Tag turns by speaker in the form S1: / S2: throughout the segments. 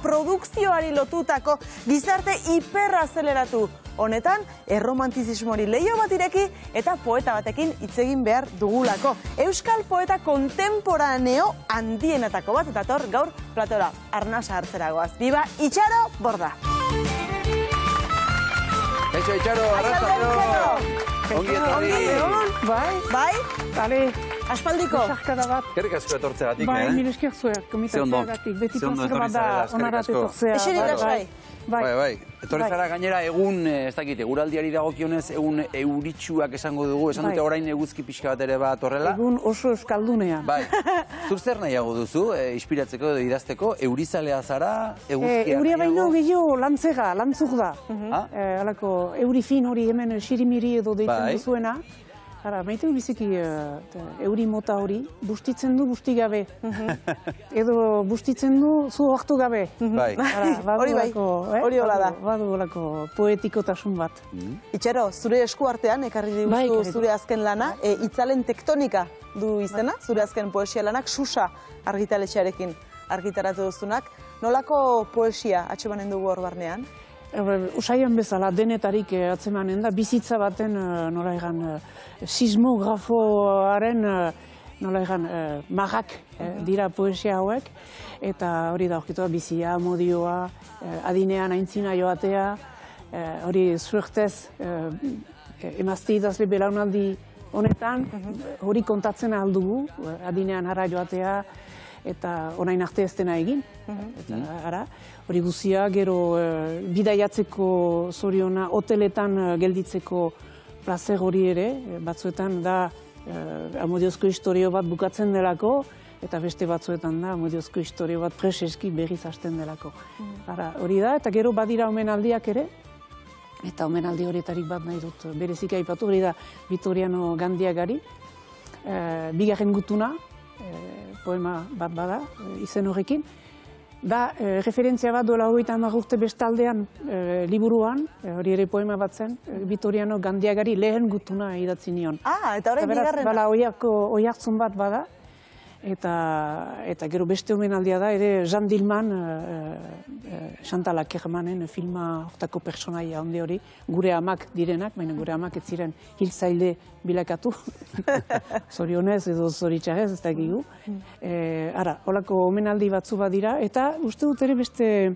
S1: Produkzioari lotutako gizarte hiperrazeleratu honetan, erromantizismori leiho bat ireki eta poeta batekin hitz egin behar dugulako. Euskal poeta kontemporaneo handienetako bat, eta gaur platora arnasa hartzeragoaz. Biba, Itxaro Borda!
S2: Kaixo, Itxaro, arratzaldeon! Ongi etorri!
S1: Bai?
S3: Bale,
S1: Aspaldiko?
S3: sarkada bat.
S2: Kerrik asko etortzeagatik,
S3: Bai, mil esker zuek, komitatzeagatik. Beti plazer bat da onarat etortzea.
S1: Eserik lasai.
S2: Bai. Etorri zara gainera egun, ez dakit, eguraldiari dagokionez, egun euritsuak esango dugu, esan dute orain eguzki pixka bat ere bat horrela.
S3: Egun oso euskaldunean.
S2: Bai, zuk zer nahiago duzu, inspiratzeko edo idazteko, eurizalea zara, eguzkia
S3: Euria baino gehiago lantzega, lantzuk da. Halako, eurifin hori hemen sirimiri edo deitzen duzuena. Hara, maite biziki euri mota hori, bustitzen du busti gabe. Edo bustitzen du zu hartu gabe.
S2: Bai.
S1: Hori bai, hori hola da.
S3: Badu holako poetikotasun bat.
S1: Itxaro, zure esku artean, ekarri diguzu zure azken lana, Itzalen tektonika du izena, zure azken poesia lanak, Susa argitaletxearekin argitaratu duzunak. Nolako poesia atxemanen dugu hor barnean?
S3: Usaian bezala, denetarik atzemanen da, bizitza baten, nola egan, sismografoaren, nola egan, magak dira poesia hauek, eta hori da, orkitua, bizia, modioa, adinean aintzina joatea, hori zuertez, emazte idazle belaunaldi honetan, hori kontatzen aldugu, adinean hara joatea, eta orain arte ez dena egin. Hori guzia, gero bidaiatzeko zoriona, hoteletan gelditzeko plazer hori ere, batzuetan da amodiozko historio bat bukatzen delako, eta beste batzuetan da amodiozko historio bat preseski berriz hasten delako. Hori da, eta gero badira omenaldiak ere, eta omenaldi horietarik bat nahi dut berezik aipatu, hori da Vitoriano Gandiagari, bigarren gutuna, poema bat bada, izen horrekin. Da, referentzia bat duela 30 urte bestaldean liburuan, hori ere poema bat zen, Vitoriano Gandiagari lehen gutuna idatzi nion.
S1: Eta horrein bigarrena.
S3: Bala, oihartzun bat bada, eta gero beste omenaldia da, ere Jean Dillman, Chantal Akermanen filma hortako personaia handi hori, gure amak direnak, baina gure amak ez ziren hiltzaile bilakatu, zorionez edo zoritxarrez ez dakigu. Holako omenaldi batzu badira, eta uste dut ere beste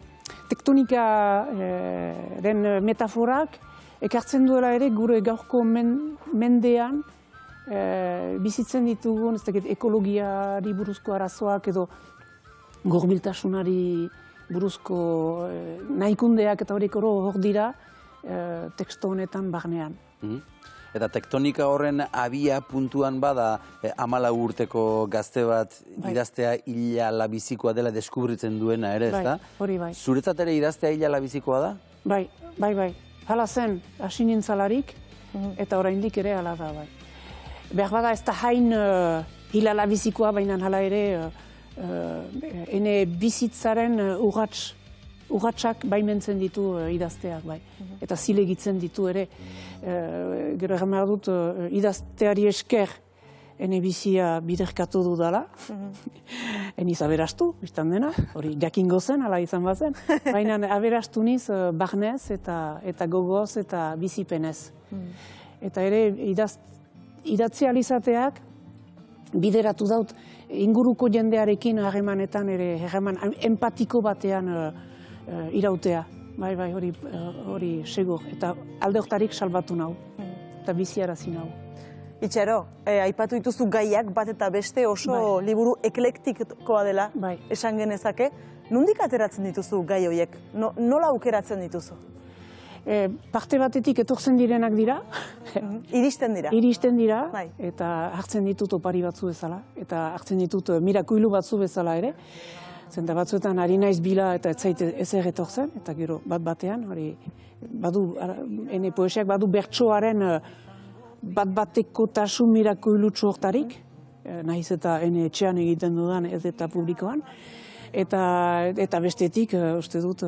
S3: tektonikaren metaforak ekartzen duela ere gure gaurko mendean bizitzen ditugun, ez dakit, ekologiari buruzko arazoak edo gorbiltasunari buruzko nahikundeak eta horiek hor dira teksto honetan barnean.
S2: Eta tektonika horren abia puntuan bada 14 urteko gazte bat idaztea hila labizikoa dela deskubritzen duena ere, ez da?
S3: Hori bai.
S2: Zuretzat ere idaztea hila labizikoa da?
S3: Bai. Hala zen, hasi nintzalarik, eta oraindik ere hala da, bai. Behar bada ez da hain hilala bizikoa, baina hala ere ene bizitzaren urratsak baimentzen ditu idazteak, bai. Eta zilegitzen ditu ere. Gero egan behar dut, idazteari esker ene bizia biderkatu dudala. Eniz aberastu, biztan dena, hori jakingo zen, ala izan bazen. Baina aberastu niz barnez eta gogoz eta bizipenez. Eta ere idatzi alizateak bideratu daut inguruko jendearekin harremanetan ere harreman empatiko batean irautea. Bai, hori segur. Eta alde hortarik salbatu nau. Eta biziarazi nau.
S1: Itxaro, aipatu dituzu gaiak bat eta beste oso liburu eklektikoa dela, esan genezake. Nondik ateratzen dituzu gai horiek? Nola aukeratzen dituzu?
S3: Parte batetik etortzen direnak dira.
S1: Iristen dira?
S3: Iristen dira, eta hartzen ditut opari batzu bezala, eta hartzen ditut mirakuilu batzu bezala ere. Zenta batzuetan ari naiz bila eta ez zait ezer etortzen, eta gero bat-batean, hori ene poesiak badu bertsoaren bat-bateko tasun mirakuilutsu hortarik, nahiz eta ene etxean egiten dudan ez eta publikoan, eta bestetik, uste dut,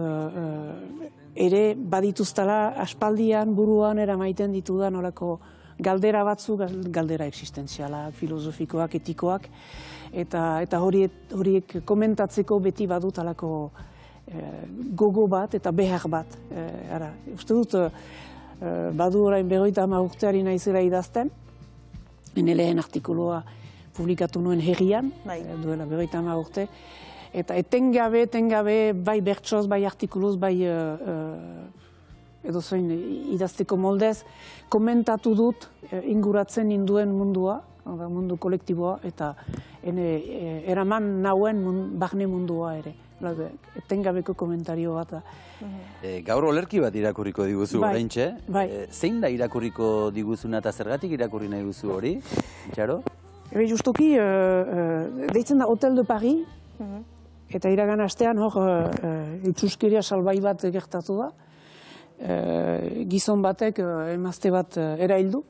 S3: ere badituztala aspaldian buruan eramaiten ditudan olako galdera batzu, galdera existentzialak, filosofikoak, etikoak, eta horiek komentatzeko beti badut alako gogo bat eta behar bat. Uste dut, badu orain 50 urteari naizela idazten, hene lehen artikulua publikatu nuen Herrian, duela 50 urte, eta etengabe, bai bertsoz, bai artikuluz, bai edo zoin idazteko moldez, komentatu dut inguratzen induen mundua, mundu kolektiboa, eta eraman nauen barne mundua ere. Etengabeko komentario bat da.
S2: Gaur olerki bat irakurriko diguzu oraintxe. Zein da irakurriko diguzuna eta zergatik irakurri nahi duzu hori? Itxaro?
S3: Justoki, deitzen da Hotel de Paris, eta iragan astean hor itxuskeria salbai bat gertatu da. Gizon batek emazte bat eraildu,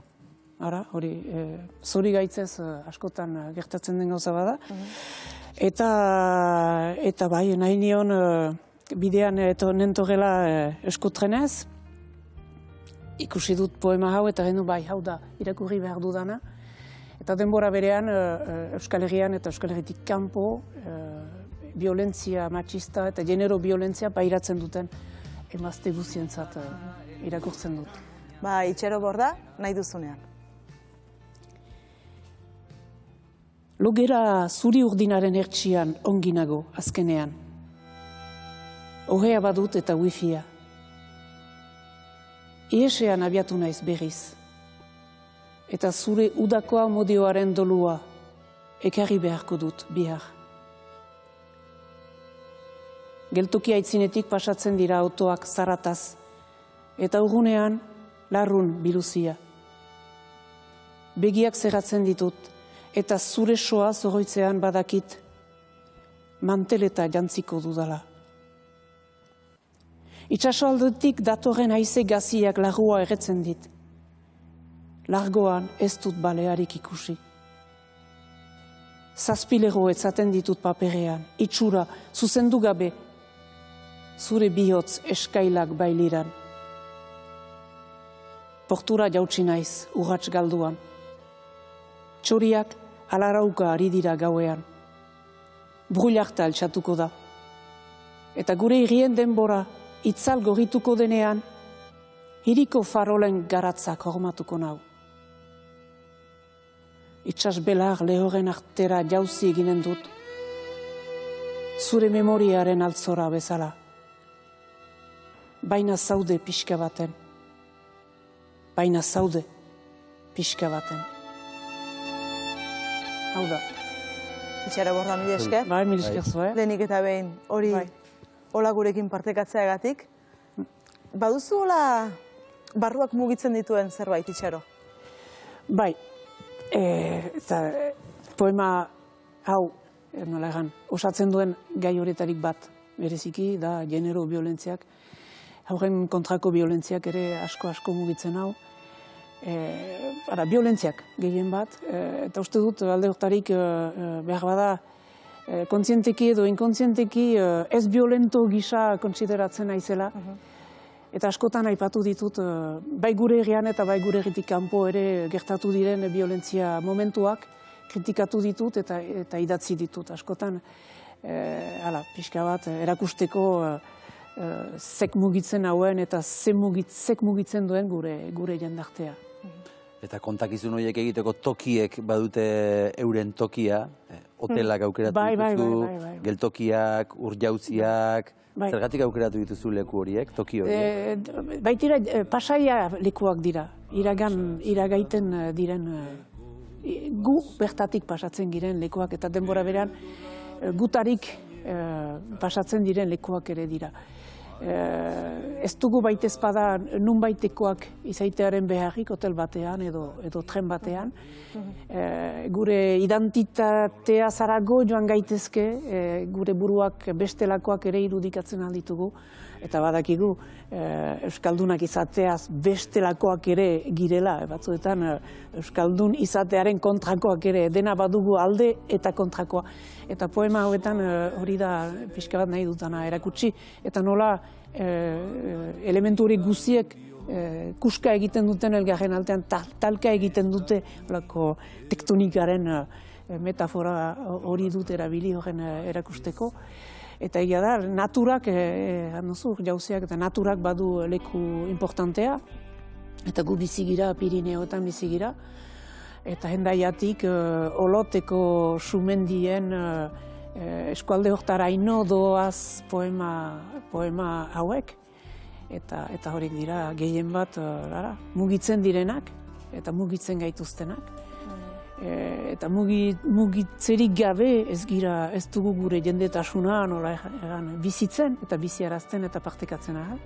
S3: hori zori gaitzez askotan gertatzen den gauza bada. Eta bai, nahi nion bidean nentorela eskutrenez, ikusi dut poema hau eta gendu bai, hau da, irakurri behar dudana. Eta denbora berean Euskal Herrian eta Euskal Herritik kanpo violentzia matxista eta genero violentzia pairatzen duten emazte guzientzat irakurtzen dut.
S1: Ba, Itxero Borda, nahi duzunean.
S3: Logera zuri urdinaren ertsian onginago azkenean. Ohea badut eta wifia. Iesean abiatu naiz berriz. Eta zure udakoa modioaren dolua ekarri beharko dut bihar. Geltoki aitzinetik pasatzen dira autoak zarataz, eta urgunean larrun biluzia. Begiak zerratzen ditut, eta zure soa zoroitzean badakit, manteleta jantziko dudala. Itxaso aldetik datorren haize gaziak larrua erretzen dit. Largoan ez dut balearik ikusi. Zazpilero etzaten ditut paperean, itxura, zuzendu gabe, zure bihotz eskailak bailiran. Portura jautsi naiz, urrats galduan. Txoriak alarauka ari dira gauean. Bruilarta altxatuko da. Eta gure hirien denbora, itzal gorrituko denean, hiriko farolen garatzak hormatuko nau. Itxas belar lehoren artera jauzi eginen dut, zure memoriaren altzora bezala. Baina zaude pixka baten. Baina zaude pixka baten. Hau da.
S1: Itxaro Borda, mila esker.
S3: Bai, mila esker zua,
S1: Lehenik eta behin hori hola gurekin partekatzeagatik. Baduzu hola barruak mugitzen dituen zerbait, Itxaro?
S3: Bai. Eta poema hau, nola egan, osatzen duen gai horretarik bat. Bereziki da genero violentziak. Hauren kontrako violentziak ere asko mugitzen hau. Violentziak gehien bat, eta uste dut alde hortarik behar bada kontzienteki edo inkontzienteki ez violento gisa kontsideratzen naizela. Eta askotan aipatu ditut, bai gure herrian eta bai gure herritik kanpo ere gertatu diren violentzia momentuak kritikatu ditut eta idatzi ditut. Askotan, pixka bat, erakusteko zek mugitzen hauen eta zek mugitzen duen gure jendartea.
S2: Eta kontakizun horiek egiteko tokiek badute euren tokia, hotelak aukeratu dituzu, geltokiak, urjauziak, zergatik aukeratu dituzu leku horiek, toki horiek?
S3: Baitira, pasaia lekuak dira, iragaiten diren, gu bertatik pasatzen giren lekuak eta denbora berean gutarik pasatzen diren lekuak ere dira. Ez dugu baitezpada nun baitekoak izaitearen beharrik hotel batean edo tren batean. Gure identitatea zarago joan gaitezke, gure buruak bestelakoak ere irudikatzen alditugu. Eta badakigu Euskaldunak izateaz bestelakoak ere girela, batzuetan Euskaldun izatearen kontrakoak ere, dena badugu alde eta kontrakoa. Eta poema hauetan hori da pixka bat nahi dutana erakutsi, eta nola elementu hori guziek kuska egiten duten elgarren altean, talka egiten dute tektonikaren metafora hori dut erabili horren erakusteko. Eta egia da, naturak, jauziak eta naturak badu leku importantea, eta gu bizigira, Pirineoetan bizigira, eta hendaiatik Oloteko sumendien eskualde hortaraino doaz poema hauek, eta horik dira gehien bat mugitzen direnak, eta mugitzen gaituztenak. Eta mugitzerik gabe ez dugu gure jendetasuna bizitzen eta biziarazten eta partekatzen aha.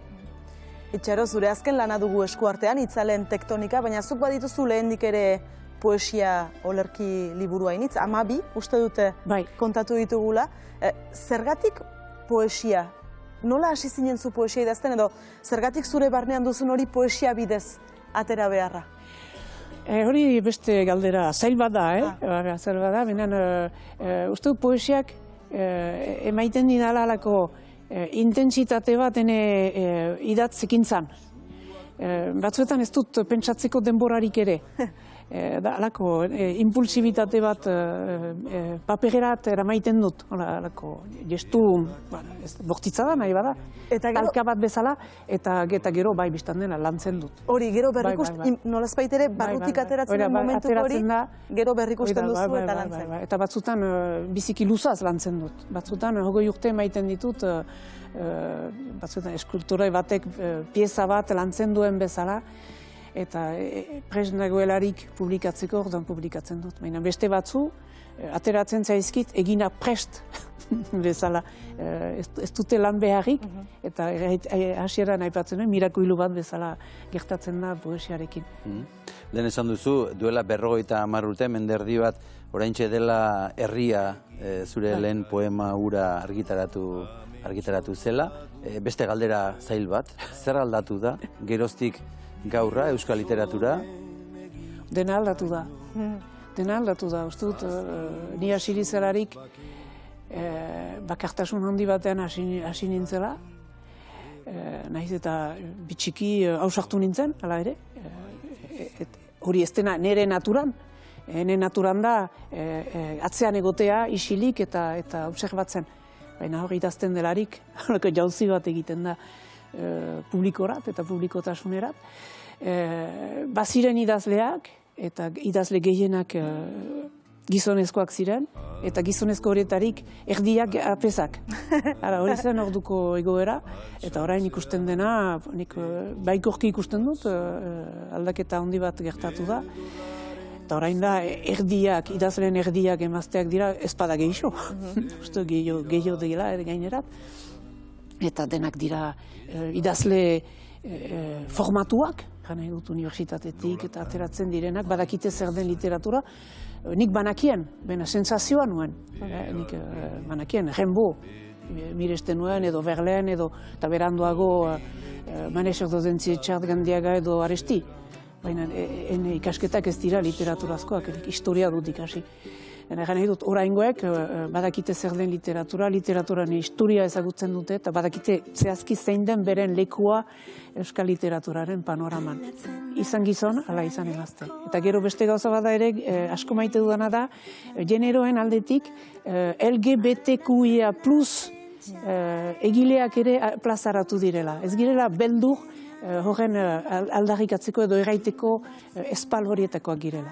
S1: Itxaro, zure azken lana dugu eskuartean, Itzalen tektonika, baina zuk badituzu lehendik ere poesia olerki liburua initz, 12 uste dute kontatu ditugula. Zergatik poesia? Nola hasi zinen zu poesia idazten edo zergatik zure barnean duzun hori poesia bidez atera beharra?
S3: Hori beste galdera zail bat da, benen uste dut poesiak emaiten didala alako intentsitate bat idatzekin zan. Batzuetan ez dut pentsatzeko denborarik ere. Alako impulsibitate bat papererat eramaiten dut. Alako gestu bortitza da nahi bada. Talka bat bezala eta gero bai biztan dena lantzen dut.
S1: Hori, gero berrikust, nolazbait ere barrutik ateratzen den momentu hori, gero berrikusten duzu eta lantzen.
S3: Eta batzutan biziki luzaz lantzen dut. Batzutan 20 urte emaiten ditut, batzutan eskultura batek pieza bat lantzen duen bezala, eta prest nagoelarik publikatzeko orduan publikatzen dut. Baina beste batzu, ateratzen zaizkit, egina prest bezala. Ez dute lan beharrik, eta hasieran aipatzen duen, mirakuilu bat bezala gertatzen da poesiarekin.
S2: Lehen esan duzu, duela 50 urte, menderdi bat, oraintxe dela herria zure lehen poema hura argitaratu zela. Beste galdera zail bat, zer aldatu da, geroztik gaurra, euskal literatura?
S3: Dena aldatu da. Dena aldatu da. Uste dut, ni hasi zelarik bakartasun handi batean hasi nintzela. Nahiz eta bitxiki hausartu nintzen, hala ere. Hori ez dena nire naturan. Nire naturan da atzean egotea, isilik eta obserbatzen. Baina hori idazten delarik, jauzi bat egiten da publikorat eta publikotasunerat. Baziren idazleak, eta idazle gehienak gizonezkoak ziren, eta gizonezko horietarik erdiak apezak. Hori zen orduko egoera, eta orain ikusten dena, nik baikorki ikusten dut, aldaketa handi bat gertatu da. Eta orain da, idazleen erdiak emazteak dira, ezpada gehiago. Uste gehiago dela gainerat. Eta denak dira idazle formatuak, gana dut unibertsitatetik eta ateratzen direnak, badakite zer den literatura. Nik banakien, baina sensazioa nuen. Nik banakien, Rimbaud miresten nuen, edo Verlaine, eta beranduago Manesek Dozentzi Etxart Gandiaga edo Aresti. Baina ikasketak ez dira literaturazkoak, historia dut ikasi. Gana dut, oraingoek badakite zer den literatura, literaturaren historia ezagutzen dute, eta badakite zehazki zein den beren lekua euskal literaturaren panoraman. Izan gizon, ala izan emazte. Eta gero beste gauza bada ere, asko maite dudana da, generoen aldetik LGBTQIA+ egileak ere plazaratu direla. Ez girela beldur horren aldarrikatzeko edo erraiteko espal horietakoak girela.